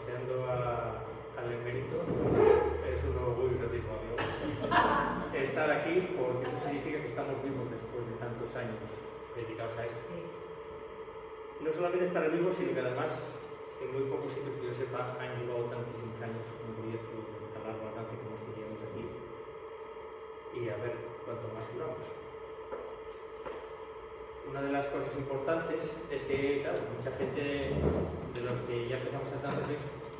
paseando al emérito, es un orgullo satisfactorio estar aquí, porque eso significa que estamos vivos después de tantos años dedicados a esto. No solamente estar vivos, sino que además en muy pocos sitios que yo sepa han llevado tantísimos años un proyecto de tan largo alcance como este que llevamos aquí, y a ver cuánto más duramos. Una de las cosas importantes es que, claro, mucha gente de los que ya empezamos a estar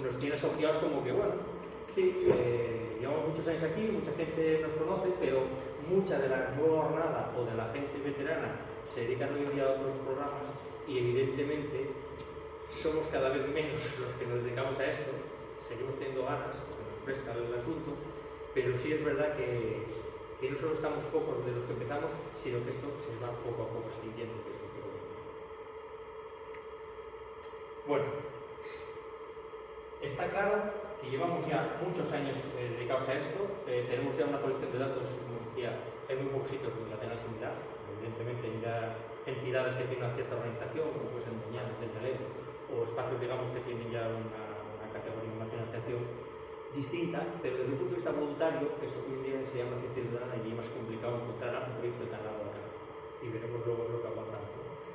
nos tiene asociados como que, bueno, sí, llevamos muchos años aquí, mucha gente nos conoce, pero mucha de la nueva jornada o de la gente veterana se dedican hoy en día a otros programas y evidentemente somos cada vez menos los que nos dedicamos a esto. Seguimos teniendo ganas porque nos presta el asunto, pero sí es verdad que no solo estamos pocos de los que empezamos, sino que esto se va poco a poco extinguiendo, que es lo que bueno, está claro que llevamos ya muchos años dedicados a esto. Tenemos ya una colección de datos, como decía, en muy pocos sitios donde la tengan similar. Evidentemente hay ya entidades que tienen una cierta organización, como puede ser Doñana, Tentalero, o espacios, digamos, que tienen ya una categoría, una financiación distinta, pero desde el punto de vista voluntario, esto que hoy en día se llama ciencia ciudadana y es más complicado encontrar un proyecto de tan largo alcance. Y veremos luego lo que aguantamos.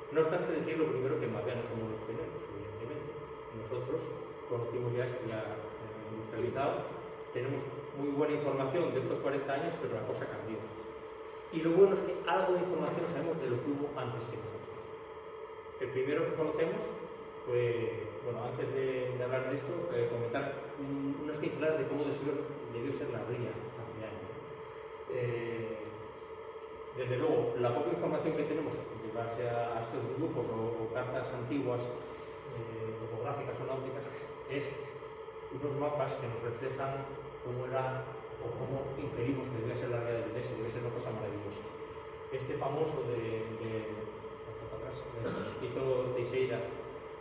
No obstante, decir lo primero que en Mapea no somos los primeros, evidentemente. Nosotros conocimos ya esto ya industrializado, tenemos muy buena información de estos 40 años, pero la cosa cambió. Y lo bueno es que algo de información sabemos de lo que hubo antes que nosotros. El primero que conocemos fue, bueno, antes de hablar de esto, comentar unas pinceladas de cómo debió ser la ría hace años. Desde luego, la poca información que tenemos de base a estos dibujos o cartas antiguas, topográficas o náuticas, es unos mapas que nos reflejan cómo era o cómo inferimos que debía ser la ría del Vilese, debe ser una cosa maravillosa. Este famoso que hizo Teixeira,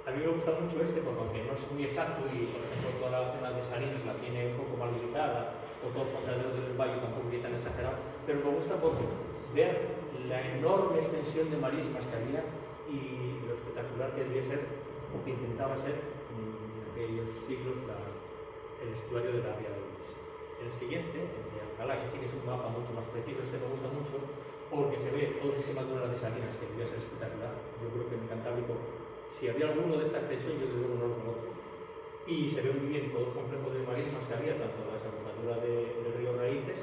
a mí me gusta mucho este, porque aunque no es muy exacto y, por ejemplo, toda la zona de Salinas la tiene un poco mal ubicada, o todo el fondadero del Valle tampoco es tan exagerado, pero me gusta porque ver la enorme extensión de marismas que había y lo espectacular que debía ser, o que intentaba ser en aquellos siglos, el estuario de la ría del Vilese. El siguiente, el de Alcalá, que sí que es un mapa mucho más preciso, este me gusta mucho, porque se ve todo el sistema de Salinas, que debía ser espectacular. Yo creo que en Cantábrico, si había alguno de esta extensión, yo desde luego no lo conozco. Y se ve muy bien todo el complejo de marismas que había, tanto la desembocadura del río Raíces,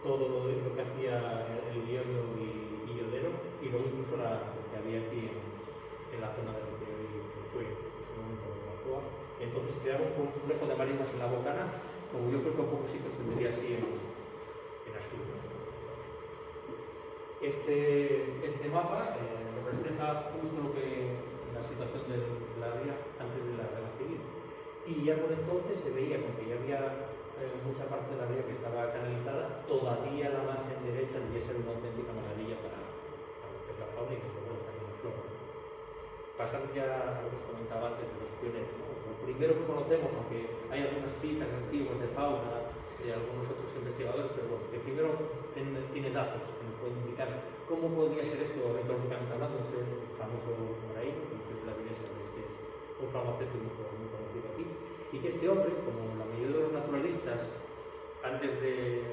todo lo que hacía el Biobio y Llodero, y luego incluso lo que había aquí en la zona de lo que hoy fue en ese momento de Barcoa. Entonces crearon un complejo de marismas en la Bocana, como yo creo que a pocos sitios tendría así en Asturias. Este mapa nos refleja justo lo que la situación de la ría antes de la guerra civil. Y ya por entonces se veía, porque ya había mucha parte de la ría que estaba canalizada, todavía la margen derecha debía ser una auténtica maravilla para lo que es la fauna y que es lo bueno también la flora. Pasando ya a lo que os comentaba antes de los pioneros, ¿no? Lo primero que conocemos, aunque hay algunas citas antiguas de fauna de algunos otros investigadores, pero bueno, que primero tiene datos que nos pueden indicar cómo podría ser esto ecológicamente hablando, ese famoso moraíno, que ustedes la Vilese, que es un farmacéutico muy conocido aquí, y que este hombre, como la mayoría de los naturalistas, antes de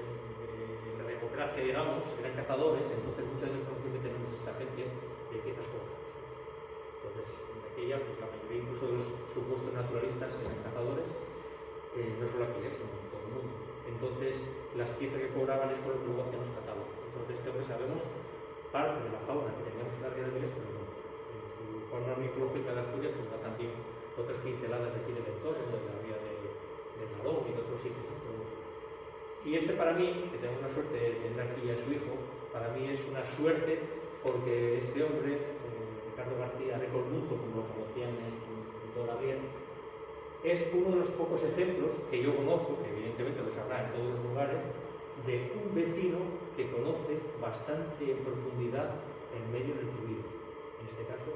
la democracia, digamos, eran cazadores, entonces mucha de la información que tenemos de esta gente es de piezas cortas. Entonces, en aquella, pues la mayoría incluso de los supuestos naturalistas eran cazadores, no solo aquí, sino en todo el mundo. Entonces, las piezas que cobraban es con lo que luego hacían los catálogos. Entonces, de este hombre sabemos parte de la fauna que teníamos en la ría de Vilese, pero no. En su fauna micológica de Asturias, pues da también otras pinceladas de aquí del entorno, de la ría de Nadón y de otros sitios. Y este para mí, que tengo una suerte de tener aquí a su hijo, para mí es una suerte porque este hombre, Ricardo García Recolmuzo, como lo conocían en toda la ría, es uno de los pocos ejemplos que yo conozco, que evidentemente lo sabrá en todos los lugares, de un vecino que conoce bastante en profundidad el medio en el que vive. En este caso,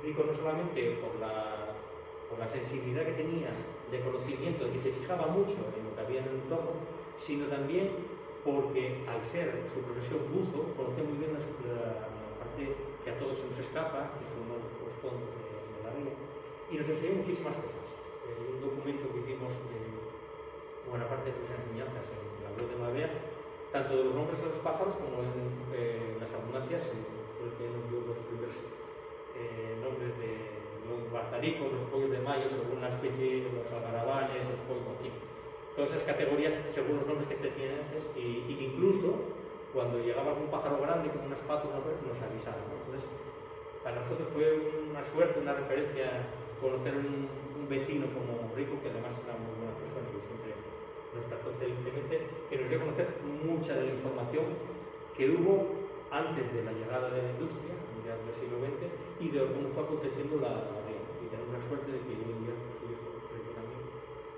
rico no solamente por la sensibilidad que tenía de conocimiento, de que se fijaba mucho en lo que había en el entorno, sino también porque al ser su profesión buzo, conocía muy bien la parte que a todos se nos escapa, que son los fondos de la ría, y nos enseñó muchísimas cosas. Un documento que hicimos de buena parte de sus enseñanzas en la web de Mavea, tanto de los nombres de los pájaros como en las abundancias, fue el que nos dio los primeros nombres de los bazaricos, los pollos de mayo, según la especie, los algarabanes, los pollos, en fin. Todas esas categorías según los nombres que tienen antes, y incluso cuando llegaba algún pájaro grande con una espátula nos avisaban, ¿no? Entonces, para nosotros fue una suerte, una referencia conocer un vecino como Rico, que además era una muy buena persona y siempre nos trató excelentemente, que nos dio a conocer mucha de la información que hubo antes de la llegada de la industria, a mediados del siglo XX, y de cómo fue aconteciendo la vida. Y tenemos la suerte de que hoy en día su hijo Rico también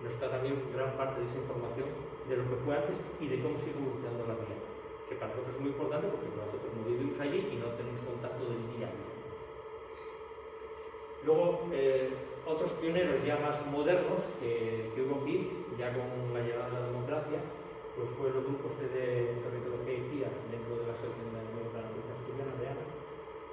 nos está también gran parte de esa información de lo que fue antes y de cómo sigue evolucionando la vida, que para nosotros es muy importante porque nosotros no vivimos allí y no tenemos contacto del día a día. Luego, otros pioneros ya más modernos que hubo aquí, ya con la llegada de la democracia, pues fue el grupo de ornitología y tía dentro de la Asociación de la Naturaleza Asturiana de ANA,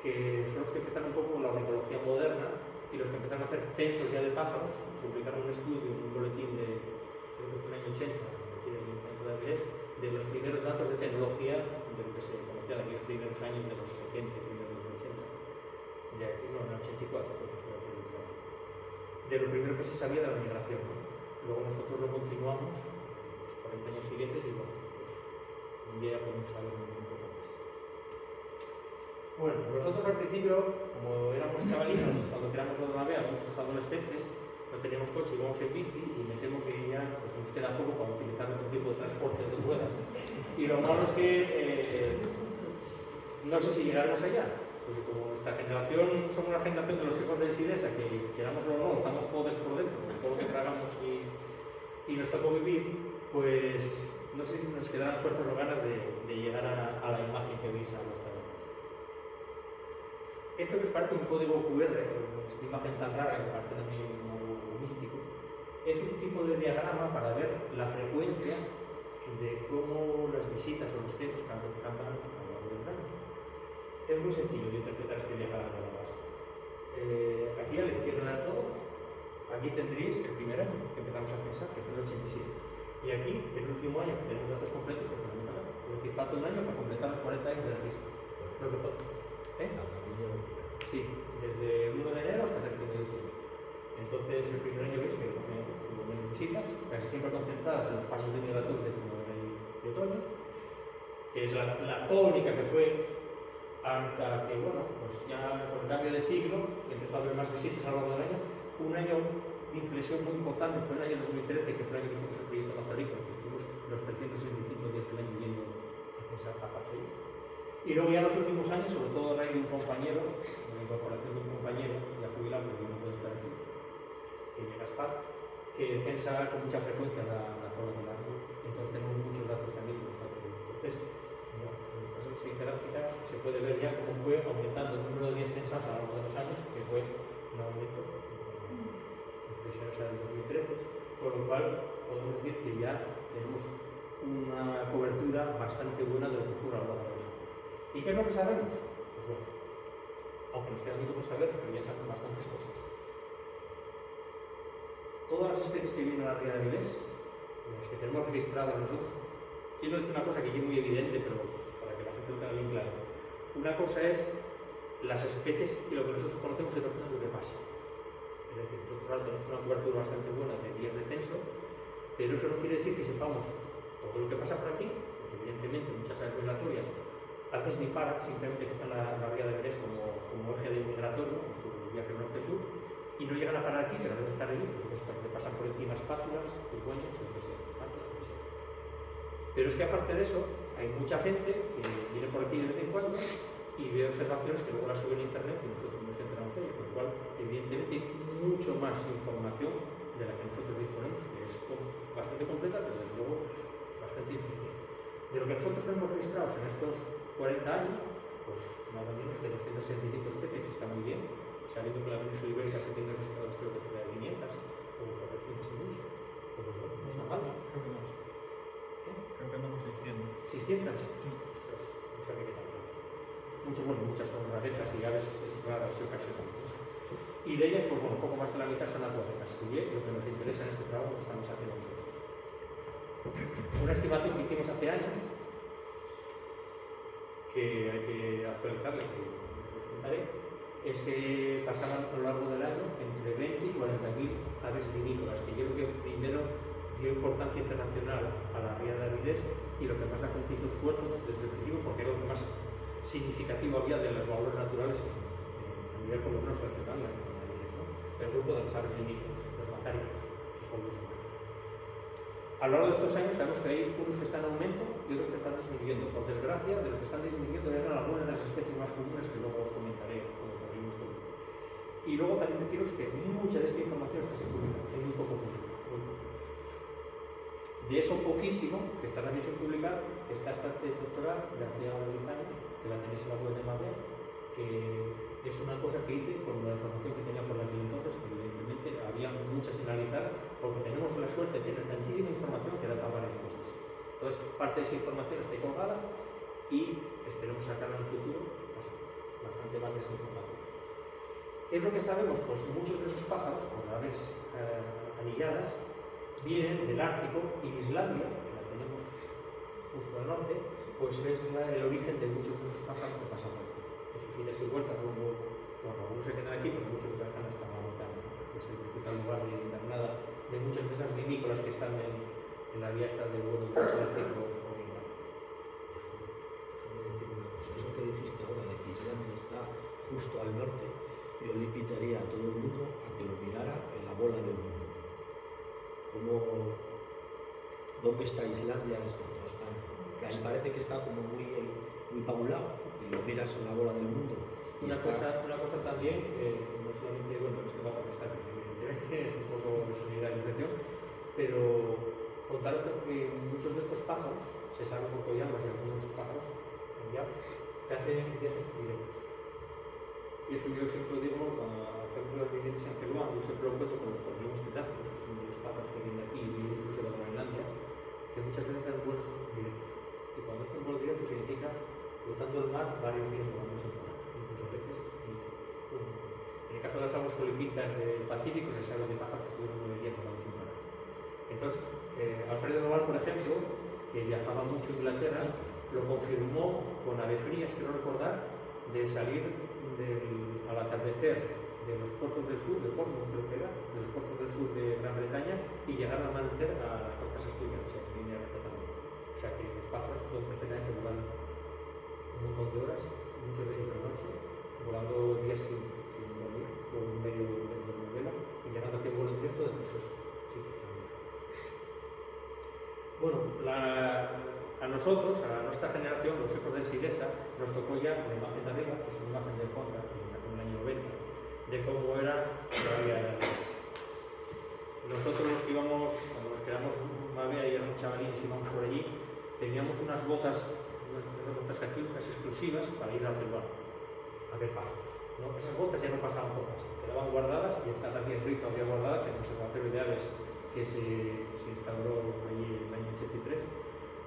que son los que empezaron un poco con la ornitología moderna y los que empezaron a hacer censos ya de pájaros. Publicaron un estudio, un boletín de, creo que fue en el año 80, aquí del Ayuntamiento de Avilés, de los primeros datos de tecnología de lo que se conocía de aquellos primeros años de los 70, primeros de los 80, de aquí, no, en el 84, creo que fue publicado, de lo primero que se sabía de la migración, ¿no? Luego nosotros lo continuamos los 40 años siguientes y bueno, pues un día podemos saber un poco más. Bueno, nosotros al principio, como éramos chavalinos, cuando tiramos la Mavea, muchos adolescentes, no teníamos coche, íbamos en bici y me temo que ya pues, nos queda poco para utilizar otro tipo de transportes de ruedas. Y lo malo es que no sé si llegaremos allá, porque como nuestra generación somos una generación de los hijos de Sidesa, que queramos o no, estamos todos por dentro, con todo lo que tragamos y nos tocó vivir, pues no sé si nos quedarán fuerzas o ganas de llegar a la imagen que veis a vuestra vez. Esto que os parece un código QR, esta imagen tan rara que parece también algo místico, es un tipo de diagrama para ver la frecuencia de cómo las visitas o los censos cambian a lo largo de los años. Es muy sencillo de interpretar este diagrama de la base. Aquí a la izquierda del todo, aquí tendréis el primer año que empezamos a pensar, que fue el 87. Y aquí, el último año, que tenemos datos completos, que fue el año pasado. Es decir, falta un año para completar los 40 años del registro. Lo que todo. Sí, desde el 1 de enero hasta el 31 de diciembre. Entonces, el primer año veis que hubo menos visitas, casi siempre concentradas en los pasos de migratorios de primavera y otoño, que es la tónica que fue hasta que, bueno, pues ya con el cambio de siglo, empezó a haber más visitas a lo largo del año. Un año de inflexión muy importante fue el año 2013, que fue el año que hicimos el proyecto Mazarico, que estuvimos los 365 días del año viendo esa pájaros. Y luego ya en los últimos años, sobre todo a raíz de un compañero, de la incorporación de un compañero ya jubilado, que no puede estar aquí, que es Gaspar, que censa con mucha frecuencia la cola del árbol. Entonces tenemos muchos datos también de los datos. Entonces, bueno, en el caso de esta gráfica se puede ver ya cómo fue aumentando el número de días censados a lo largo de los años, que fue un aumento impresionante en 2013, con lo cual podemos decir que ya tenemos una cobertura bastante buena del futuro a lo largo de los años. ¿Y qué es lo que sabemos? Pues bueno, aunque nos queda mucho por saber, pero ya sabemos bastantes cosas. Todas las especies que viven en la ría de Avilés, las que tenemos registradas nosotros, quiero decir una cosa que es muy evidente, pero para que la gente lo tenga bien claro. Una cosa es las especies y lo que nosotros conocemos y otra cosa es lo que pasa. Es decir, nosotros ahora tenemos una cobertura bastante buena de días de censo, pero eso no quiere decir que sepamos todo lo que pasa por aquí, porque evidentemente muchas aves migratorias a veces ni paran, simplemente cogen la ría de Avilés como eje de migratorio, con sus viajes norte-sur, y no llegan a parar aquí, pero a veces están allí, pues que pasan por encima espátulas, cigüeñas, lo que sea, patos, lo que sea. Pero es que aparte de eso, hay mucha gente que viene por aquí de vez en cuando y ve observaciones que luego las suben a internet y nosotros nos enteramos de ellas, por lo cual, evidentemente, hay mucho más información de la que nosotros disponemos, que es bastante completa, pero desde luego bastante insuficiente. De lo que nosotros tenemos registrados en estos 40 años, pues nada menos de 265 especies, que está muy bien, sabiendo que la península ibérica se tiene registradas creo que cerca de 500 o 400 y mucho. Pues bueno, no está mal. Creo que más. ¿Qué? Creo que andamos 600. ¿600? Ostras, no sabía que tanto. Muchas son rarezas y aves raras y ocasionales. Y de ellas, pues bueno, poco más de la mitad son acuáticas, que es lo que nos interesa en este trabajo que estamos haciendo nosotros. Una estimación que hicimos hace años, que hay que actualizarla, que os contaré, es que pasaban a lo largo del año entre 20 y 40.000 aves vinícolas, que yo creo que primero dio importancia internacional a la ría de Avilés y lo que más la gente hizo esfuerzos desde el principio, porque era lo que más significativo había de los valores naturales a nivel por lo menos regional en Avilés, ¿no? El grupo de las aves vinícolas, los mazáricos, los polvos de mar. A lo largo de estos años sabemos que hay unos que están en aumento y otros que están disminuyendo. Por desgracia, de los que están disminuyendo eran algunas de las especies más comunes que luego os comentaré como corrimos con. Y luego también deciros que mucha de esta información está sin publicar, hay muy poco público. De eso poquísimo, que está también sin publicar, está esta tesis doctoral de hace ahora 10 años, que la tenéis en la web de Mabel, que es una cosa que hice con la información que tenía por aquel entonces, que evidentemente había mucha sin analizar, porque tenemos la suerte de tener tantísima información que da para varias tesis. Entonces, parte de esa información está colgada y esperemos sacarla en el futuro, pues, bastante más de esa información. ¿Qué es lo que sabemos? Pues muchos de esos pájaros, con aves anilladas, vienen del Ártico y Islandia, que la tenemos justo al norte, pues es el origen de muchos de esos pájaros que pasan por aquí. En sus idas y vueltas, bueno, algunos se quedan aquí, pero muchos viajan hasta la montaña, que es el principal lugar de internada de muchas de esas vinícolas que están en la vía esta de vuelo del Atlántico Oriental. Déjame decir una cosa, eso que dijiste ahora de que Islandia está justo al norte, yo le invitaría a todo el mundo a que lo mirara en la bola del mundo. ¿Dónde está Islandia respecto a España? Que ahí parece que está como muy paulado y lo miras en la bola del mundo. Una cosa también, no solamente, bueno, este mapa que está aquí, evidentemente es un poco de solidarización, pero contaros que muchos de estos pájaros, se sabe por Koyamas y algunos pájaros enviados, que hacen viajes directos. Y eso yo siempre digo, por ejemplo, las visitas en Jeruán, yo siempre lo cuento con los correos pitáficos, que son de los pájaros que vienen aquí y incluso de Groenlandia, que muchas veces hacen vuelos directos. Y cuando hacen un vuelo directo significa cruzando el mar varios días volando sin parar, incluso a veces. En el caso de las aguas colipintas del Pacífico se sabe de pájaros que estuvieron 9 días volando sin parar. Entonces, Alfredo Noval, por ejemplo, que viajaba mucho a Inglaterra, lo confirmó con ave frías, quiero recordar, de salir al atardecer de los puertos del sur, de Portsmouth creo que era, de los puertos del sur de Gran Bretaña y llegar al amanecer a las costas asturianas, o sea, que línea recta también. O sea que los pájaros pueden perfectamente volar un montón de horas, muchos de ellos de noche, volando días sin dormir, por un medio de novela, y llegando aquí a vuelo directo desde esos sitios también. Bueno, a nosotros, a nuestra generación, los hijos del Sidesa, nos tocó ya la imagen de arriba, que es una imagen de Honda, que sacó en el año 90, de cómo era la vía de Avilés. Nosotros los que íbamos, cuando nos quedamos Mabea y éramos chavalines y íbamos por allí, teníamos unas botas casi exclusivas para ir al rival a ver pájaros. ¿No? Esas botas ya no pasaban pocas, quedaban guardadas y están también rico había guardadas en el Observatorio de Aves que se instauró allí en el año 83,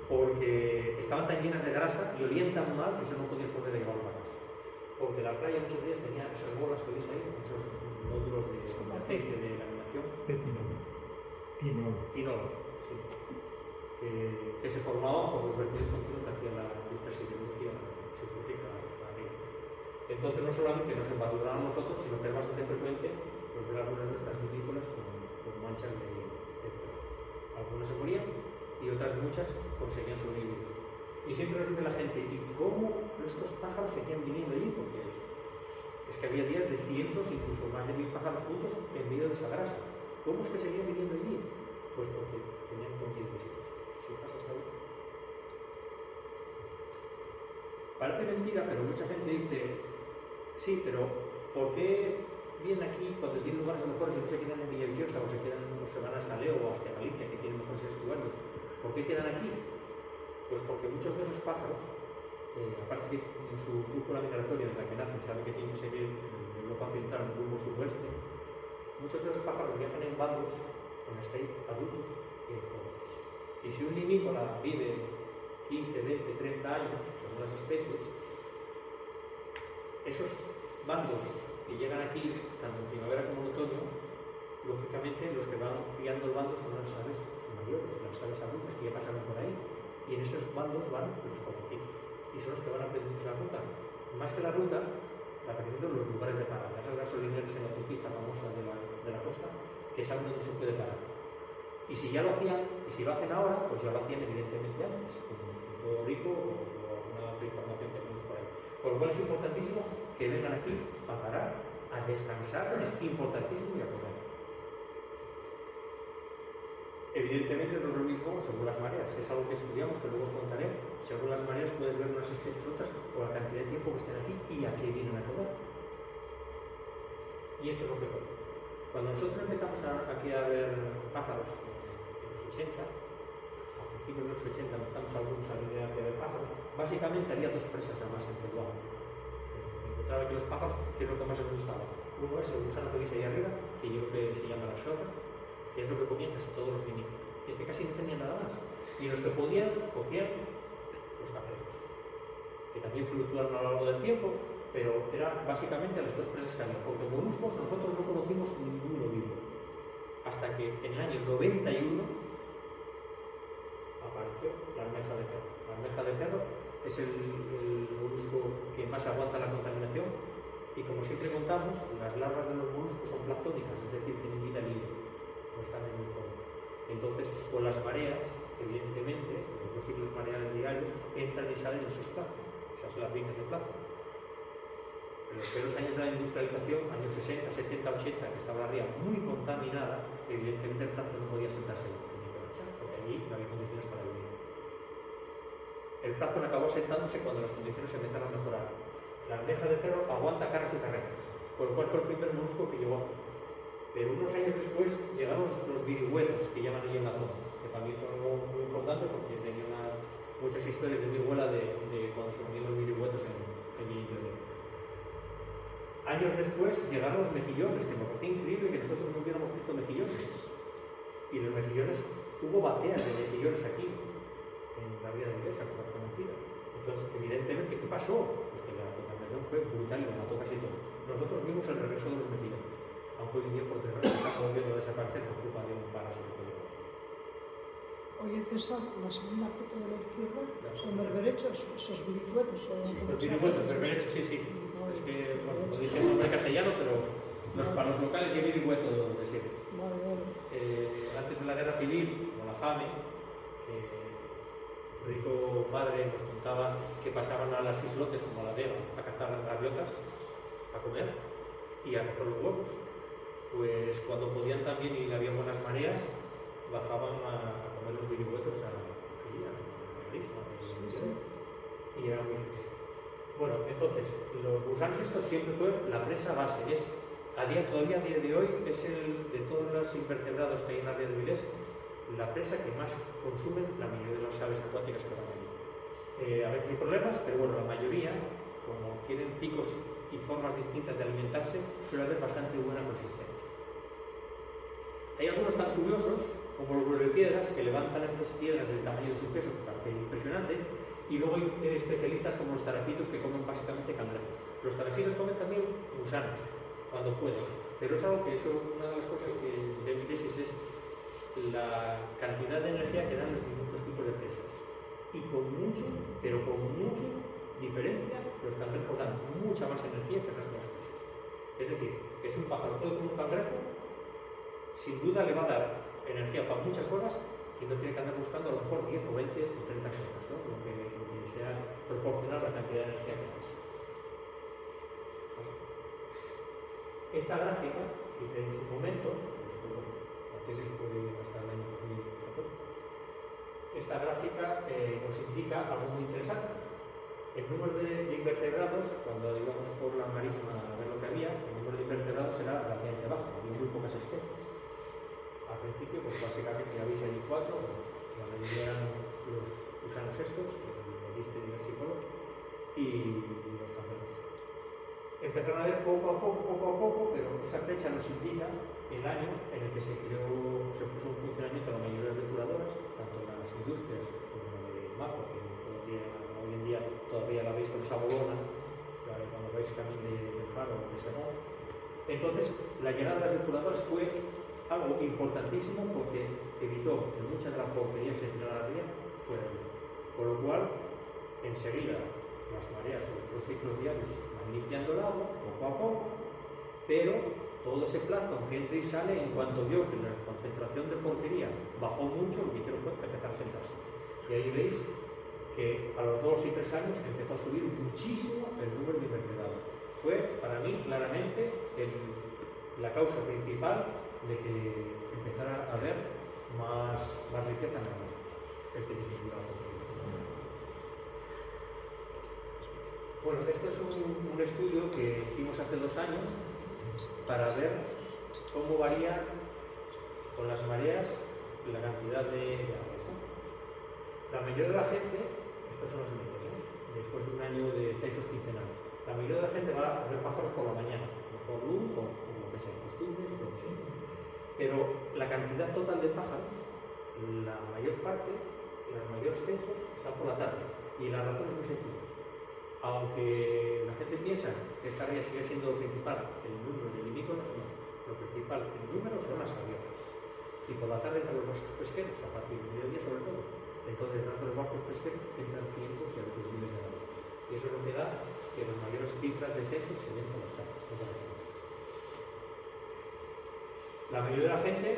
porque estaban tan llenas de grasa y olían tan mal que eso no podías volver a llevar para casa. Porque la playa muchos días tenía esas bolas que veis ahí, esos nódulos de aceite de laminación. Tinol, sí. Que se formaban por los vertidos continuos que hacía la industria siderúrgica arriba. Entonces no solamente nos embadurnaron nosotros, sino que era bastante frecuente pues, ver algunas de estas vinícolas con manchas de petróleo. Algunas se morían y otras muchas conseguían sobrevivir. Y siempre nos dice la gente, ¿y cómo estos pájaros seguían viniendo allí? Porque es que había días de cientos, incluso más de 1000 pájaros juntos en medio de esa grasa. ¿Cómo es que seguían viniendo allí? Pues porque tenían comida de sitios. Si pasas ahí. Parece mentira, pero mucha gente dice, sí, pero ¿por qué vienen aquí cuando tienen lugares mejores y no se quedan en Villaviciosa o se van hasta Leo o hasta Galicia, que tienen mejores estuarios? ¿Por qué quedan aquí? Pues porque muchos de esos pájaros, aparte de en su brújula migratoria en la que nacen, saben que tienen que seguir en Europa Occidental, en el rumbo suroeste, muchos de esos pájaros viajan en bandos en los que hay adultos y hay jóvenes. Y si un vinícola vive 15, 20, 30 años, según las especies, esos bandos que llegan aquí, tanto en primavera como en otoño, lógicamente los que van guiando el bando son las aves mayores, las aves adultas que ya pasaron por ahí. Y en esos bandos van los jovencitos. Y son los que van aprendiendo la ruta. Más que la ruta, aprendiendo los lugares de parada. Esas gasolineras en la autopista famosa de la costa, que saben dónde se puede parar. Y si ya lo hacían, y si lo hacen ahora, pues ya lo hacían evidentemente antes, como todo rico o alguna otra información que tenemos por ahí. Por lo cual es importantísimo que vengan aquí a parar, a descansar, es importantísimo y a comer. Evidentemente no es lo mismo según las mareas, es algo que estudiamos, que luego os contaré. Según las mareas puedes ver unas especies otras o la cantidad de tiempo que estén aquí y a qué vienen a comer. Y esto es lo que pasa. Cuando nosotros empezamos aquí a ver pájaros en los 80, a principios de los 80 empezamos algunos a venir a ver pájaros, básicamente había dos presas nada más en Celuán. Encontraba aquí los pájaros, que es lo que más os gustaba. Uno es el gusano que veis ahí arriba, que yo creo que se llama la sorra, que es lo que comían casi todos los vinícolas. Y es que casi no tenían nada más. Y los que podían, cogían los cangrejos, que también fluctuaron a lo largo del tiempo, pero eran básicamente las dos presas que había. Porque moluscos nosotros no conocimos ninguno vivo. Hasta que en el año 91 apareció la almeja de perro. La almeja de perro es el molusco que más aguanta la contaminación. Y como siempre contamos, las larvas de los moluscos son planctónicas, es decir, tienen vida libre. No están en el fondo. Entonces, con las mareas, evidentemente, los dos ciclos mareales diarios entran y salen esos pláncton, esas larvitas de pláncton. En los primeros años de la industrialización, años 60, 70, 80, que estaba la ría muy contaminada, evidentemente el pláncton no podía sentarse, tenía que marchar, porque allí no había condiciones para vivir. El pláncton acabó sentándose cuando las condiciones se empezaron a mejorar. La almeja de perro aguanta carros y carretas, por lo cual fue el primer molusco que llegó aquí. Pero unos años después llegaron los virihuetos, que llaman allí en la zona, que para mí fue algo muy importante porque tenía muchas historias de mi abuela de cuando se ponían los virihuetos en mi interior. Años después llegaron los mejillones, que me parecía increíble que nosotros no hubiéramos visto mejillones. Y los mejillones, hubo bateas de mejillones aquí, en la vía de la iglesia, como es mentira. Entonces, evidentemente, ¿qué pasó? Pues que la contaminación fue brutal y lo mató casi todo. Nosotros vimos el regreso de los mejillones. Aunque hoy en día, por desgracia, está volviendo a desaparecer por culpa de un parásito. Oye, César, la segunda foto de la izquierda son berberechos, esos virihuetos. Sí, los virihuetos, berberechos, sí, sí. Es que, bueno, lo dije en nombre castellano, pero para los locales ya virihueto de siempre. Vale, vale. Antes de la guerra civil, con la fame, rico padre nos contaba que pasaban a las islotes como a la Vega a cazar gaviotas, a comer y a cazar los huevos. Pues cuando podían también y había buenas mareas, bajaban a comer los virihuetos a la marisma. Y era muy feliz. Bueno, entonces, los gusanos estos siempre fue la presa base. Todavía a día de hoy es de todos los invertebrados que hay en la ría de Vilés, la presa que más consumen la mayoría de las aves acuáticas que van allí. A veces hay problemas, pero bueno, la mayoría, como tienen picos y formas distintas de alimentarse, suele haber bastante buena consistencia. Hay algunos tan curiosos como los vuelvepiedras que levantan a veces piedras del tamaño de su peso, que parece impresionante, y luego hay especialistas como los tarapitos que comen básicamente cangrejos. Los tarapitos comen también gusanos, cuando pueden, pero es algo que una de las cosas que de mi tesis es la cantidad de energía que dan los distintos tipos de presas. Y con mucho, pero con mucha diferencia, los cangrejos dan mucha más energía que el resto de las presas. Es decir, que si un pájaro puede comer un cangrejo, sin duda le va a dar energía para muchas horas y no tiene que andar buscando a lo mejor 10 o 20 o 30 horas, ¿no? Lo que sea proporcionar la cantidad de energía que das. Esta gráfica, hice en su momento, la tesis fue hasta el año 2014, esta gráfica nos indica algo muy interesante. El número de invertebrados, cuando íbamos por la marisma a ver lo que había, el número de invertebrados era relativamente bajo, había muy pocas especies. Al principio, pues básicamente ya veis ahí 4, la mayoría eran los gusanos estos, el liste diversicolor, y los cangrejos. Empezaron a ver poco a poco, pero esa fecha nos indica el año en el que se puso en funcionamiento la mayoría de las depuradoras, tanto en las industrias como en el MAPO, que hoy en día todavía la veis con esa bolona, cuando vais camino de Faro o de Serrón, Entonces, la llegada de las depuradoras fue algo importantísimo porque evitó que mucha de la porquería que se tirara a la ría fuera allí. Con lo cual, enseguida, las mareas, los ciclos diarios van limpiando el agua, poco a poco, pero todo ese plancton que entra y sale, en cuanto vio que la concentración de porquería bajó mucho, lo que hicieron fue empezar a sentarse. Y ahí veis que a los 2 y 3 años empezó a subir muchísimo el número de invertebrados. Fue, para mí, claramente la causa principal de que empezara a haber más riqueza en el mar. Bueno, esto es un estudio que hicimos hace 2 años para ver cómo varía con las mareas la cantidad de aves. La mayoría de la gente, estos son los límites, después de un año de censos quincenales, la mayoría de la gente va a ver pájaros por la mañana, por luz o lo que sea, costumbres o lo que sea. Pero la cantidad total de pájaros, la mayor parte, los mayores censos, están por la tarde. Y la razón es muy sencilla. Aunque la gente piensa que esta área sigue siendo lo principal, el número de limícolas, no. Lo principal, el número son las gaviotas. Y por la tarde entran los barcos pesqueros, a partir del mediodía sobre todo. Entonces, dentro de los barcos pesqueros entran cientos y a veces miles de gaviotas. Y eso es lo que da que las mayores cifras de censos se den por las tardes. La mayoría de la gente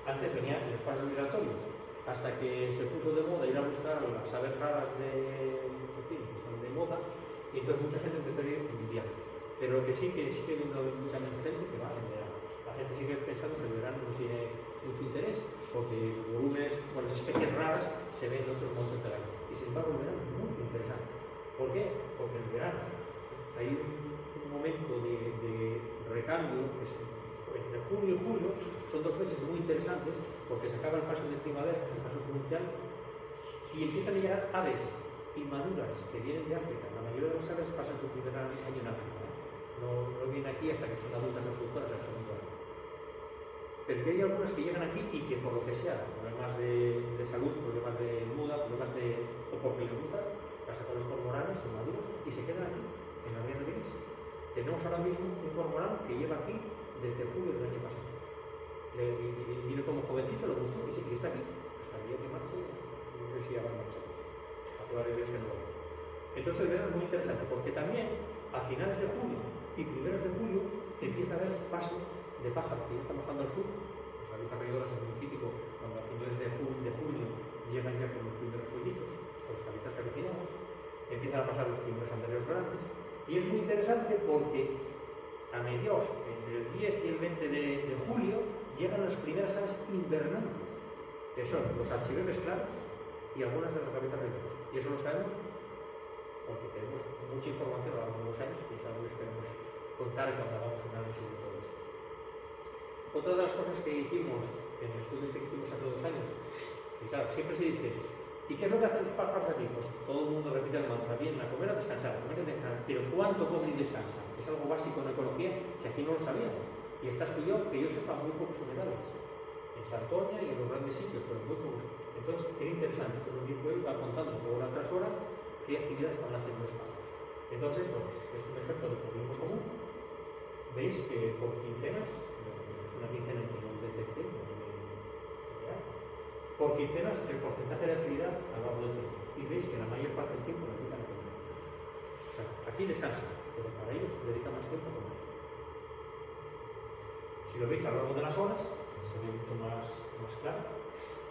antes venía en los pasos migratorios, hasta que se puso de moda ir a buscar las aves raras que están de moda, y entonces mucha gente empezó a ir en invierno. Pero lo que sí que sigue viendo mucha menos gente que va en verano. La gente sigue pensando que el verano no tiene mucho interés, porque los volúmenes, con las especies raras, se ven en otros montes del año. Y sin embargo, el verano es muy interesante. ¿Por qué? Porque en el verano hay un momento de recambio, que es entre junio y julio, son 2 meses muy interesantes, porque se acaba el paso de primavera, el paso provincial, y empiezan a llegar aves inmaduras que vienen de África. La mayoría de las aves pasan su primer año en África. No vienen aquí hasta que son adultas reproductoras del segundo año. Pero que hay algunas que llegan aquí y que por lo que sea, problemas de salud, problemas de muda, o porque les gusta, pasan con los cormoranes inmaduros y se quedan aquí, en la ría de Gris. Tenemos ahora mismo un cormorán que lleva aquí desde julio del año pasado. Vino como jovencito, lo gustó y está aquí, hasta el día que marche, no sé si ya va a marchar, a flores de ese nuevo. Entonces el verano es muy interesante porque también a finales de junio y primeros de julio empieza a haber paso de pájaros que ya están bajando al sur. Las avispas reidoras es muy típico cuando a finales de junio llegan ya con los primeros pollitos, con las avispas cabecinadas, empiezan a pasar los primeros andarios grandes. Y es muy interesante porque a mediados, entre el 10 y el 20 de julio, llegan las primeras aves invernantes, que son los archivemes claros y algunas de las gaviotas reidoras. Y eso lo sabemos porque tenemos mucha información a lo largo de los años y es algo que esperemos contar cuando hagamos un análisis de todo esto. Otra de las cosas que hicimos en el estudio que hicimos hace 2 años, y claro, siempre se dice, ¿y qué es lo que hacen los pájaros aquí? Pues todo el mundo repite el mantra, bien, a comer, a descansar, a comer, a descansar. Pero ¿cuánto comen y descansan? Es algo básico en ecología que aquí no lo sabíamos. Y está estudiado, que yo sepa, muy pocos humedales. En Santoña y en los grandes sitios, pero muy pocos. Entonces, era interesante, que el equipo iba contando hora tras hora qué actividades estaban haciendo los pájaros. Entonces, bueno, es un ejemplo de organismo común. Veis que por quincenas, es una quincena que no detecté, por quincenas el porcentaje de actividad a lo largo del tiempo. Y veis que la mayor parte del tiempo lo dedican a comer. O sea, aquí descansan, pero para ellos dedican más tiempo a comer. Si lo veis a lo largo de las horas, se ve mucho más claro.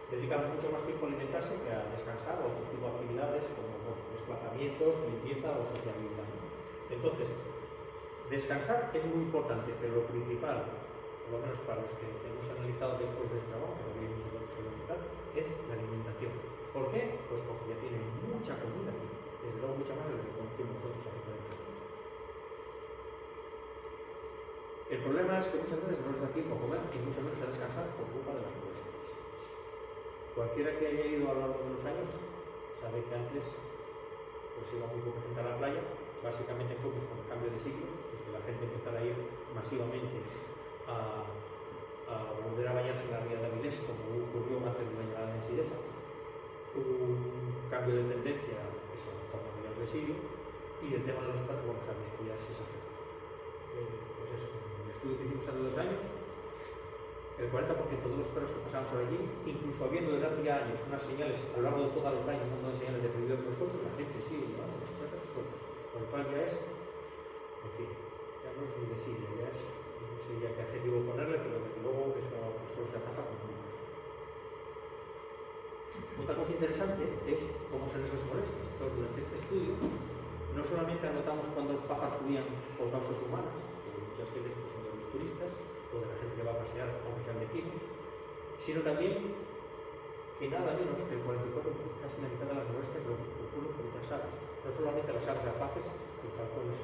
Dedican mucho más tiempo a alimentarse que a descansar o otro tipo de actividades como desplazamientos, limpieza o sociabilidad. Entonces, descansar es muy importante, pero lo principal, por lo menos para los que hemos analizado después del trabajo, que habría muchos otros que analizar, es la alimentación. ¿Por qué? Pues porque ya tienen mucha comida aquí, desde luego mucha más de lo que conocemos nosotros aquí. El problema es que muchas veces no les da tiempo a comer y mucho menos a descansar por culpa de las molestias. Cualquiera que haya ido a lo largo de los años sabe que antes pues iba muy poca gente a la playa. Básicamente fue pues, con el cambio de siglo, que la gente empezara a ir masivamente a volver a bañarse en la ría de Avilés, como ocurrió antes de la llegada de Sidesa. Hubo un cambio de tendencia, eso, en torno a mediados de siglo, y el tema de los platos, bueno, sabéis que ya se exageró. pues eso, en el estudio que hicimos hace 2 años, el 40% de los perros que pasaban por allí, incluso habiendo desde hace ya años unas señales a lo largo de toda la montaña, un montón de señales de prohibido por nosotros, la gente sigue llevando los perros solos. Por lo cual ya es, en fin, ya no es ni visible, ya es, no sé ya qué adjetivo ponerle, pero desde luego eso solo se ataja con un. Otra cosa interesante es cómo se les molesta. Entonces, durante este estudio, no solamente anotamos cuando los pájaros subían por causas humanas, que muchas veces pues, son de los turistas o de la gente que va a pasear, aunque sean vecinos, sino también que nada menos que el 44, casi la mitad de las molestias lo ocurren por otras aves. No solamente las aves rapaces, los halcones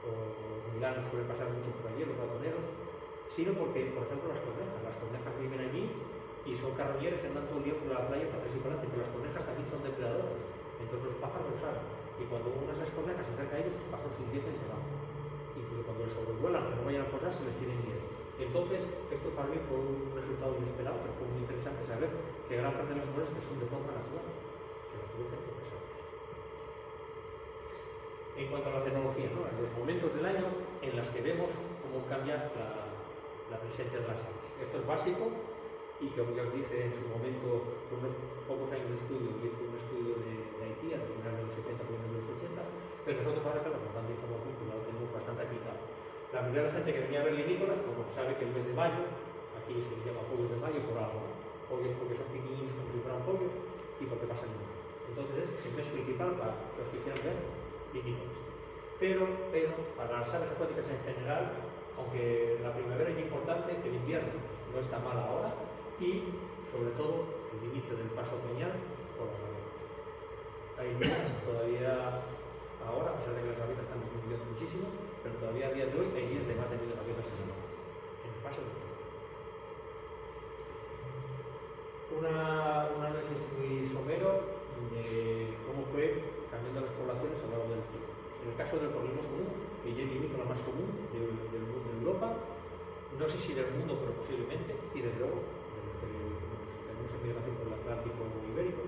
o los milanos suelen pasar mucho por allí, los ratoneros, sino porque, por ejemplo, las cornejas viven allí y son carroñeros que andan todo el día por la playa para atrás y para adelante, pero las cornejas también son depredadores, entonces los pájaros lo saben, y cuando una de esas cornejas se acerca a ellos, los pájaros se inquietan y se van. Incluso cuando les sobrevuelan, que no vayan a posar, se les tiene miedo. Entonces, esto para mí fue un resultado inesperado, pero fue muy interesante saber que gran parte de las molestias son de forma natural, que las producen otras aves. En cuanto a la tecnología, ¿no? En los momentos del año en los que vemos cómo cambia la presencia de las aves. Esto es básico y que, como ya os dije en su momento, con unos pocos años de estudio, hice un estudio de Haití, a finales de los 70, finales de los 80, pero nosotros ahora, claro, con tanta información, pues la tenemos bastante aplicada. La mayoría de la gente que venía a ver vinícolas, pues sabe que el mes de mayo, aquí se les llama pollos de mayo por algo, ¿no? Pollos porque son pequeñinos como si fueran pollos y porque pasan el mundo. Entonces es el mes principal para los que quieran ver vinícolas. Pero para las aves acuáticas en general, aunque la primavera es importante, el invierno no está mal ahora y sobre todo el inicio del paso otoñal por las abejas. Hay días todavía ahora, a pesar de que las abejas están disminuyendo muchísimo, pero todavía a día de hoy hay días de más de 1000 abejas en el paso otoñal. Un análisis muy somero de cómo fue cambiando las poblaciones a lo largo del tiempo. En el caso del cornismo común, que ya es el vinícola más común de Europa, no sé si del mundo, pero posiblemente, y desde luego de los que tenemos en migración por el Atlántico ibérico,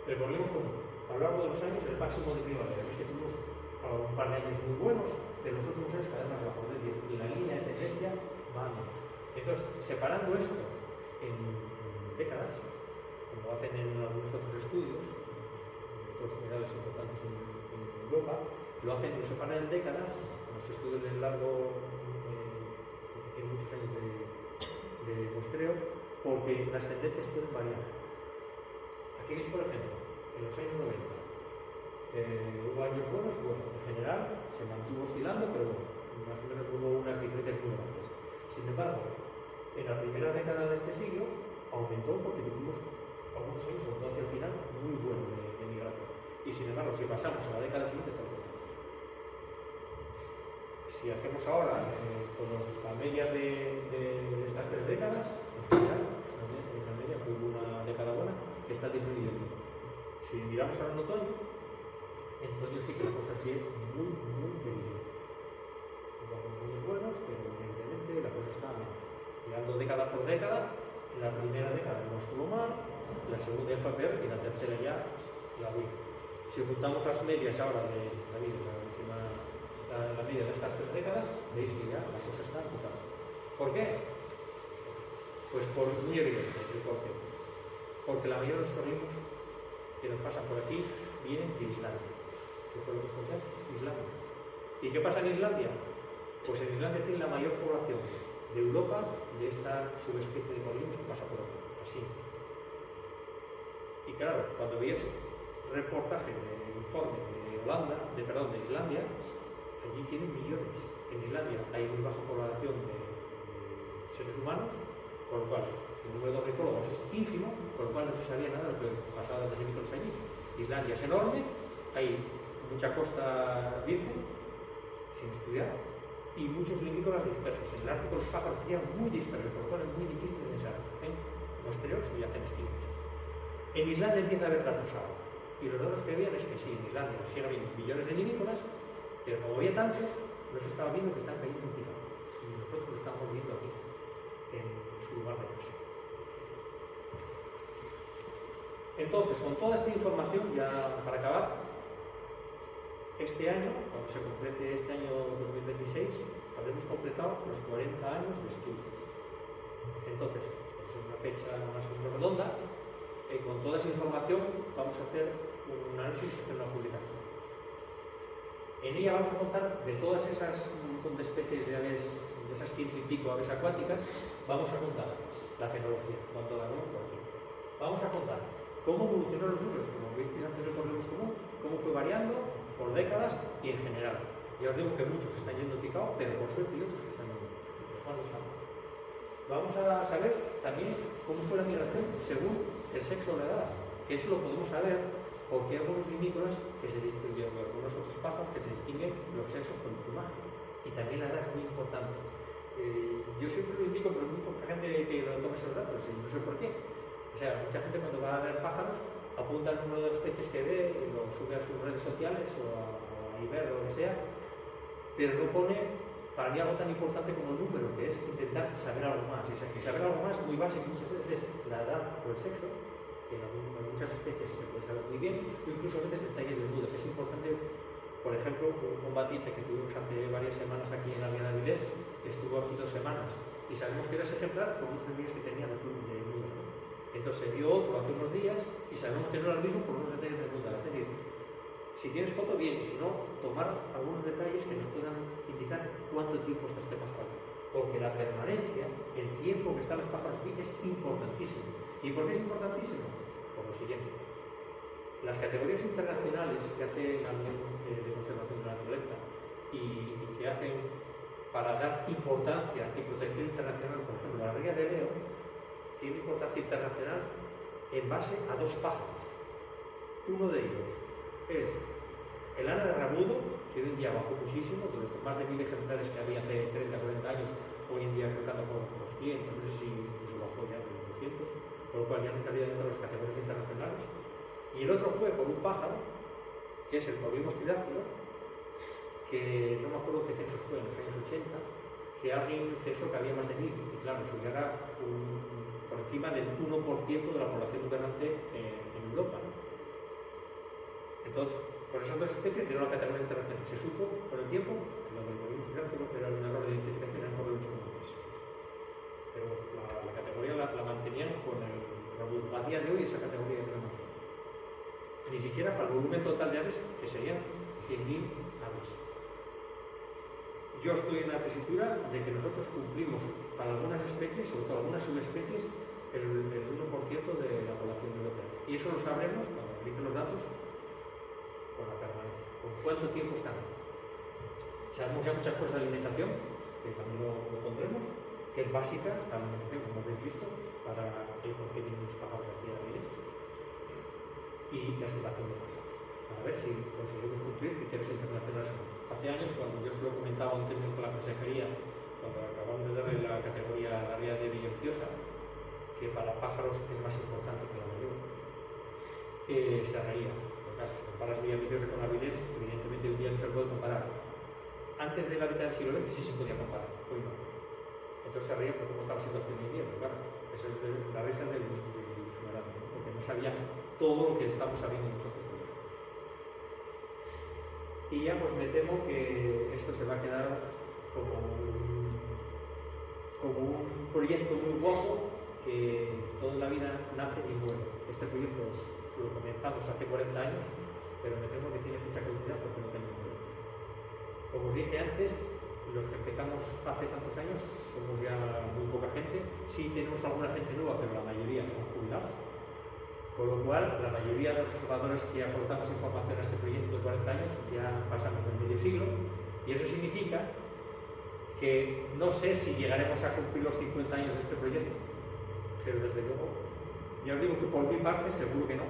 el cornismo común. A lo largo de los años, el máximo de primavera, es que tuvimos un par de años muy buenos, pero los últimos años cada vez más bajos, es decir, la línea de tendencia va a menos. Entonces, separando esto en décadas, como hacen en algunos otros estudios, otros minerales importantes en Europa, lo separan en décadas, en los estudios de largo, en muchos años de muestreo, porque las tendencias pueden variar. Aquí veis, por ejemplo, en los años 90, hubo años buenos, bueno, en general se mantuvo oscilando, pero bueno, más o menos hubo unas diferencias muy grandes. Sin embargo, en la primera década de este siglo aumentó porque tuvimos algunos años, sobre todo hacia el final, muy buenos de migración. Y sin embargo, si pasamos a la década siguiente, todo. Si hacemos ahora con la media de estas 3 décadas, en general, en la media hubo una década buena que está disminuyendo. Si miramos ahora en otoño sí que la cosa sigue muy bien. Hubo algunos años buenos, pero evidentemente la cosa está a menos. Mirando década por década, en la primera década no estuvo mal, la segunda ya fue peor y la tercera ya la vi. Si juntamos las medias ahora de la media de estas 3 décadas, veis que ya la cosa está mutando. ¿Por qué? Pues por muy evidente el porqué. Porque la mayoría de los cornismos que nos pasan por aquí vienen de Islandia. ¿Qué fue lo que os conté? Islandia. ¿Y qué pasa en Islandia? Pues en Islandia tiene la mayor población de Europa de esta subespecie de cornismos que pasa por aquí. Así. Y claro, cuando veías reportajes de informes de Islandia, allí tienen millones. En Islandia hay muy baja población de seres humanos, por lo cual el número de ornitólogos es ínfimo, por lo cual no se sabía nada de lo que pasaba de los vinícolas allí. Islandia es enorme, hay mucha costa virgen, sin estudiar, y muchos vinícolas dispersos. En el Ártico los pájaros quedan muy dispersos, por lo cual es muy difícil de pensar. Hacen muestreos y hacen estímulos. En Islandia empieza a haber datos ahora. Y los datos que veían es que sí, en Islandia sí había millones de vinícolas, pero como había tantos, no se estaba viendo que están cayendo en picado. Y nosotros lo estamos viendo aquí, en su lugar de paso. Entonces, con toda esta información, ya para acabar, este año, cuando se complete este año 2026, habremos completado los 40 años de estudio. Entonces, pues es una fecha más o menos redonda. Con toda esa información vamos a hacer un análisis y hacer una publicación. En ella vamos a contar de todas esas montón de especies de aves, de esas 100 y pico aves acuáticas, vamos a contar la fenología, cuando la vemos por aquí. Vamos a contar cómo evolucionaron los números, como visteis antes del correo común, cómo fue variando por décadas y en general. Ya os digo que muchos están yendo en picado, pero por suerte y otros están yendo. Vamos a saber también cómo fue la migración según el sexo o la edad, que eso lo podemos saber porque hay algunos limícolas que se distinguen, algunos otros pájaros que se distinguen los sexos por el plumaje. Y también la edad es muy importante. Yo siempre lo indico, pero muy poca gente que lo toma esos datos, y no sé por qué. O sea, mucha gente cuando va a ver pájaros apunta el número de especies que ve y lo sube a sus redes sociales o a Iber o lo que sea, pero no pone para mí algo tan importante como el número, que es intentar saber algo más. Y saber algo más muy básico muchas veces es la edad o el sexo, que en muchas especies se puede saber muy bien, o incluso a veces detalles del nudo, que es importante. Por ejemplo, un combatiente que tuvimos hace varias semanas aquí en la Vía de Avilés, estuvo aquí 2 semanas, y sabemos que era ese ejemplar por unos detalles que tenía de nudo, ¿no? Entonces se vio otro hace unos días, y sabemos que no era el mismo por unos detalles de nudo. Es decir, si tienes foto, bien, y si no, tomar algunos detalles que nos puedan indicar cuánto tiempo está este pájaro. Porque la permanencia, el tiempo que están los pájaros aquí, es importantísimo. ¿Y por qué es importantísimo? Por lo siguiente. Las categorías internacionales que hace la Unión de Conservación de la Naturaleza y que hacen para dar importancia y protección internacional, por ejemplo, la ría de Leo, tiene importancia internacional en base a 2 pájaros. Uno de ellos es el ana de rabudo, que hoy en día bajó muchísimo, de los más de 1000 ejemplares que había hace 30 o 40 años, hoy en día creo que anda por 200, no sé si incluso bajó ya por 200, por lo cual ya no estaría dentro de las categorías internacionales. Y el otro fue por un pájaro, que es el Corvinus tridáctilo, que no me acuerdo qué censo fue, en los años 80, que alguien censó que había más de 1000, y claro, eso ya era por encima del 1% de la población invernante en Europa, ¿no? Entonces, por esas 2 especies dieron la categoría internacional. Se supo con el tiempo que lo del Corvinus tridáctilo era un error de identificación, eran Corvinus comunes. Pero la categoría la mantenían con el rabudo. A día de hoy esa categoría no se mantiene. Ni siquiera para el volumen total de aves, que serían 100.000 aves. Yo estoy en la tesitura de que nosotros cumplimos para algunas especies, sobre todo algunas subespecies, el 1% de la población europea. Y eso lo sabremos cuando analicen los datos con la permanencia, con cuánto tiempo están. Sabemos ya muchas cosas de alimentación, que también lo pondremos, que es básica la alimentación, como habéis visto, para el por qué vienen los pájaros aquí a Avilés, y la estimación de masa, para ver si conseguimos cumplir criterios internacionales. Hace años, cuando yo se lo comentaba un técnico con la consejería, cuando acabamos de darle la categoría a la ría de Villanciosa, que para pájaros es más importante que la de Leo, se reía. Si comparas Villanciosa con Avilés, evidentemente hoy día no se puede comparar. Antes de la mitad del siglo XX sí se podía comparar, hoy no. Entonces se reía por cómo está la situación hoy día, pero claro, es la risa del ignorante, ¿no? Porque no sabía todo lo que estamos sabiendo nosotros. Y ya pues me temo que esto se va a quedar como un proyecto muy guapo que toda la vida nace y muere. Este proyecto lo comenzamos hace 40 años, pero me temo que tiene fecha caducidad porque no tenemos tiempo. Como os dije antes, los que empezamos hace tantos años somos ya muy poca gente. Sí tenemos alguna gente nueva, pero la mayoría son jubilados. Con lo cual, la mayoría de los observadores que aportamos información a este proyecto de 40 años ya pasamos del medio siglo, y eso significa que no sé si llegaremos a cumplir los 50 años de este proyecto, pero desde luego, ya os digo que por mi parte seguro que no,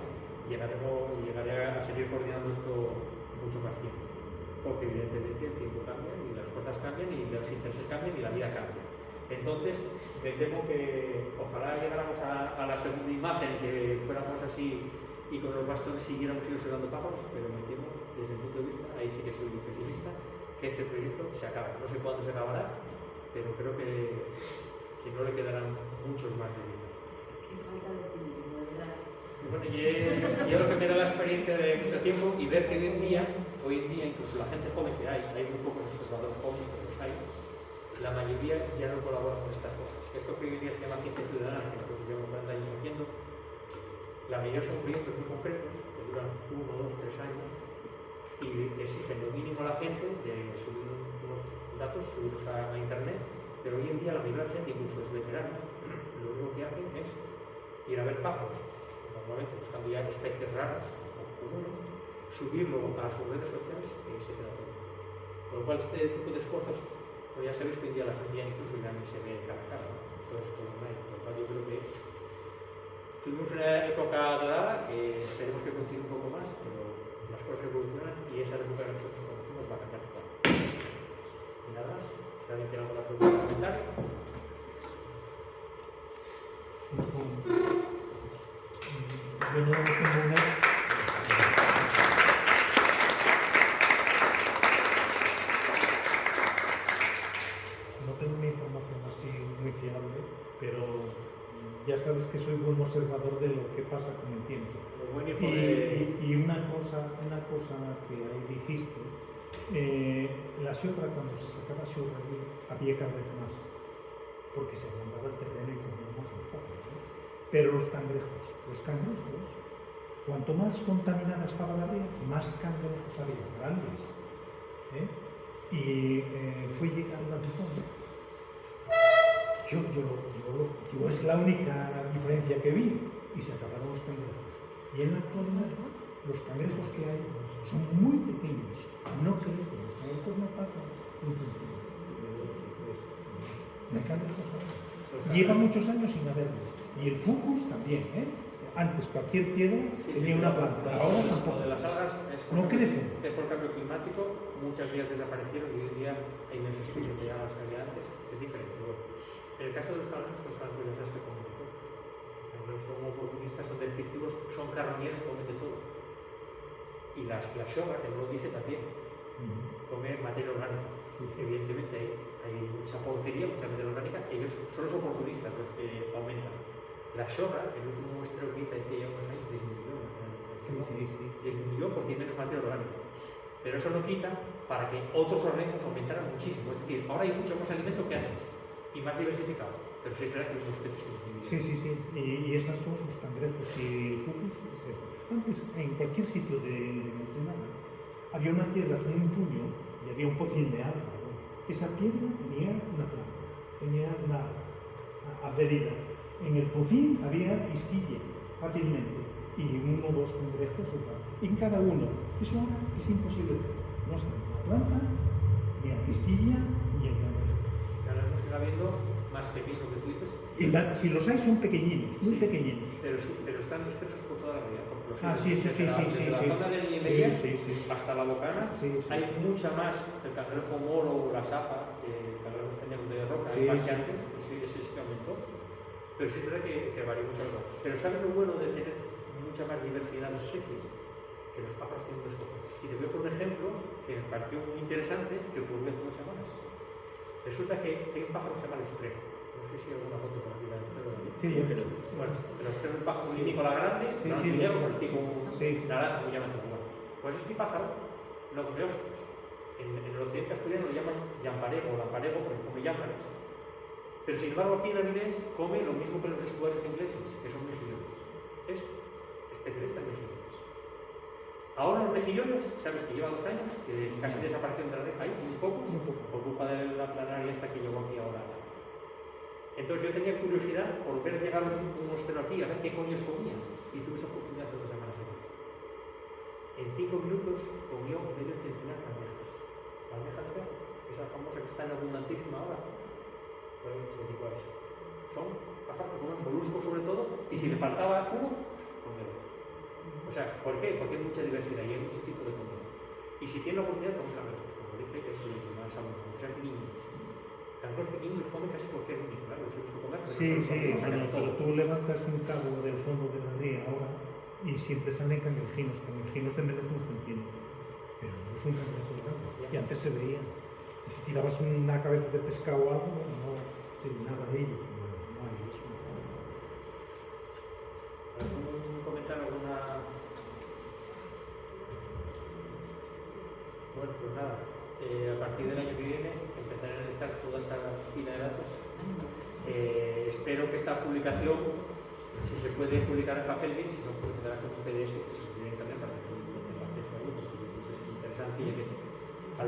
llegaré a seguir coordinando esto mucho más tiempo, porque evidentemente el tiempo cambia y las cosas cambian y los intereses cambian y la vida cambia. Entonces, me temo que ojalá llegáramos a la segunda imagen, que fuéramos así y con los bastones siguiéramos observando pájaros, pero me temo, desde el punto de vista, ahí sí que soy pesimista, que este proyecto se acaba. No sé cuándo se acabará, pero creo que no le quedarán muchos más de vida. Qué falta de optimismo, ¿verdad? Bueno, y es lo que me da la experiencia de mucho tiempo y ver que hoy en día hoy en día incluso la gente joven que hay muy pocos observadores jóvenes, pero los hay, la mayoría ya no colabora con estas cosas. Esto que hoy en día se llama ciencia ciudadana, que nosotros llevamos 40 años haciendo, la mayoría son proyectos muy concretos, que duran 1, 2, 3 años, y exigen lo mínimo a la gente de subir unos datos, subirlos a internet, pero hoy en día la mayoría de la gente, incluso los veteranos, lo único que hacen es ir a ver pájaros, normalmente buscando ya especies raras o comunes, subirlo a sus redes sociales y ahí se queda todo. Con lo cual este tipo de esfuerzos, pues ya sabéis que hoy en día la gente ya incluso ya ni se ve cara a cara, ¿no? Todo esto online, por lo cual yo creo que tuvimos una época dorada que tenemos que continuar un poco más, pero las cosas evolucionan y esa época que nosotros conocemos va a cambiar total. Y nada más, si alguien tiene alguna pregunta o comentario. Yo no tengo una... No tengo una información así muy fiable, pero ya sabes que soy buen observador de lo que pasa con el tiempo. Y una cosa que ahí dijiste, la xorra, cuando se sacaba xorra había cada vez más, porque se agrandaba el terreno y comían más los pájaros, ¿no? Pero los cangrejos, cuanto más contaminada estaba la ría, más cangrejos había, grandes. Y fue llegando al fondo. Yo es la única diferencia que vi, y se acabaron los cangrejos. Y en la actualidad, los cangrejos que hay son muy pequeños, no crecen, los cangrejos no pasan un centímetro. No hay cangrejos grandes. Lleva muchos años sin haberlos. Y el fucus también, Antes cualquier piedra tenía una planta, ahora tampoco. Lo de las algas no crecen. Es por cambio climático, muchas de ellas desaparecieron y hoy en día hay menos especies de algas que había antes, es diferente. Bueno, en el caso de los cangrejos ya sabes que comen de todo. Los cangrejos son oportunistas, son delictivos, son carroñeros, comen de todo. Y la xorra, que no lo dice también, come materia orgánica. Evidentemente hay mucha porquería, mucha materia orgánica, ellos son los oportunistas los que aumentan. La xorra, el último muestreo que hice hace ya unos años, disminuyó. Disminuyó porque hay menos materia orgánica. Pero eso no quita para que otros organismos aumentaran muchísimo. Es decir, ahora hay mucho más alimento que antes y más diversificado. Pero sí es verdad que los especies disminuyen. Sí. Y esas dos, los cangrejos y el fucus, antes en cualquier sitio de Ensenada había una piedra con un puño y había un pocín de agua. Esa piedra tenía una planta, tenía una adherida. En el pocín había isquilla, fácilmente, y 1 o 2 cangrejos en cada uno. Eso ahora es imposible. No está ni la planta, ni la isquilla, ni el cangrejo. Ahora nos está viendo más pequeños que tú dices. Si los hay son pequeñinos, muy pequeñinos. Pero están dispersos por toda la vida. Sí. Desde la zona de Nimería hasta la Bocana hay mucha más el cangrejo moro o la sapa, que el cangrejo cañeros de roca, hay más que antes, pues sí, ese sí que aumentó. Pero sí es verdad que varía mucho. Pero ¿sabes lo bueno de tener mucha más diversidad de especies? Que los pájaros tienen que escoger. Y te voy a poner un ejemplo que me pareció muy interesante, que ocurrió hace 2 semanas. Resulta que hay un pájaro que se llama el ostrero. No sé si hay alguna foto por aquí del ostrero. Sí, yo creo. Bueno, el ostrero es un pájaro vinícola grande, negro, con el pico naranja, muy llamativo. Bueno, pues este pájaro no come ostras. En el occidente asturiano lo llaman llamparego o lamparego porque come llampares. Pero sin embargo aquí en Avilés come lo mismo que los estuarios ingleses, que son mejillones. Es especialista en mejillones. Ahora los mejillones, sabes que lleva 2 años, que casi desaparecieron de la red, hay muy pocos, por culpa de la planaria esta que llegó aquí ahora. Entonces yo tenía curiosidad por ver llegar un ostrero aquí, a ver qué coños comía, y tuve esa oportunidad hace 2 semanas aquí. En 5 minutos comió medio centenar de almejas. La almeja fea, esa famosa que está en abundantísima ahora. Se dedicó a eso. Son pájaros que comen moluscos sobre todo, y si le faltaba uno, comer otro. O sea, ¿por qué? Porque hay mucha diversidad y hay muchos tipos de comida. Y si tiene la oportunidad, comes cangrejos, como dije, es lo que más sabroso, o sea, niños. Cangrejos pequeños los come casi cualquier niño, claro, los he visto comer. Pero tú levantas un cabo del fondo de la ría ahora y siempre salen cangrejinos de menos de 1 centímetro. Pero no es un cangrejo grande. Y antes se veía. Y si tirabas una cabeza de pescado o algo, no se llenaba de ellos. No hay eso. ¿Algún comentario, alguna...? Bueno, pues nada, a partir del año que viene empezaré a analizar toda esta pila de datos. Espero que esta publicación, si se puede publicar en papel bien, si no, pues quedará como PDF, si se tiene también para que todo el mundo tenga acceso a ello, porque es interesante y que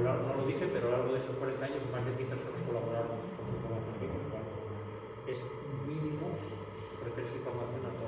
no lo dice, pero a lo largo de estos 40 años